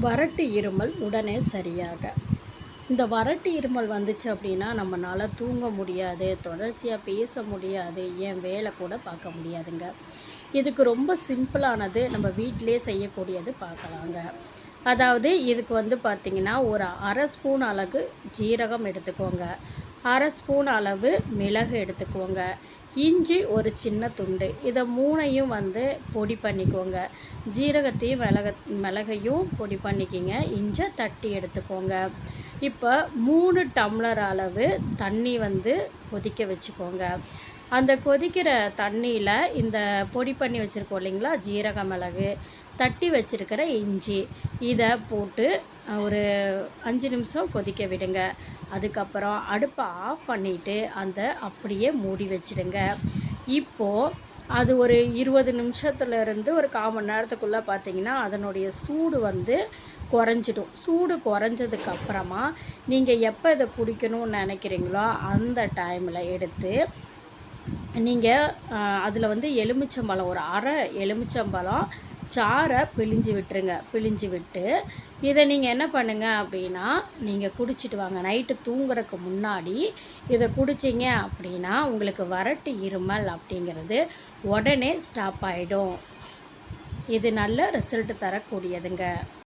வறட்டு இருமல் உடனே சரியாக. இந்த வறட்டு இருமல் வந்துச்சு அப்படின்னா நம்மளால் தூங்க முடியாது, தொடர்ச்சியாக பேச முடியாது, ஏன் வேலை கூட பார்க்க முடியாதுங்க. இதுக்கு ரொம்ப சிம்பிளானது நம்ம வீட்டிலே செய்யக்கூடியது பார்க்கலாங்க. அதாவது இதுக்கு பார்த்திங்கன்னா ஒரு அரை ஸ்பூன் அளவு ஜீரகம் எடுத்துக்கோங்க, அரை ஸ்பூன் அளவு மிளகு எடுத்துக்கோங்க, இஞ்சி ஒரு சின்ன துண்டு, இதை மூணையும் பொடி பண்ணிக்கோங்க. ஜீரகத்தையும் மிளகையும் பொடி பண்ணிக்கிங்க, இஞ்சை தட்டி எடுத்துக்கோங்க. இப்போ 3 டம்ளர் அளவு தண்ணி கொதிக்க வச்சுக்கோங்க. அந்த கொதிக்கிற தண்ணியில் இந்த பொடி பண்ணி வச்சுருக்கோம் இல்லைங்களா, ஜீரக மிளகு, தட்டி வச்சுருக்கிற இஞ்சி, இதை போட்டு ஒரு 5 நிமிஷம் கொதிக்க விடுங்க. அதுக்கப்புறம் அடுப்பை ஆஃப் பண்ணிவிட்டு அப்படியே மூடி வச்சுடுங்க. இப்போது அது ஒரு 20 நிமிஷத்துலேருந்து ஒரு 1/4 மணி நேரத்துக்குள்ளே பார்த்திங்கன்னா அதனுடைய சூடு குறைஞ்சிடும். சூடு குறைஞ்சதுக்கப்புறமா நீங்கள் எப்போ இதை குடிக்கணும்னு நினைக்கிறீங்களோ அந்த டைமில் எடுத்து நீங்கள் அதில் எலுமிச்சம்பழம், ஒரு அரை எலுமிச்சம்பழம் சாறை பிழிஞ்சு விட்டுருங்க. பிழிஞ்சு விட்டு இதை நீங்கள் என்ன பண்ணுங்கள் அப்படின்னா, நீங்கள் குடிச்சிட்டு வாங்க. நைட்டு தூங்குறதுக்கு முன்னாடி இதை குடிச்சிங்க அப்படின்னா உங்களுக்கு வறட்டு இருமல் அப்படிங்கிறது உடனே ஸ்டாப் ஆகிடும். இது நல்ல ரிசல்ட் தரக்கூடியதுங்க.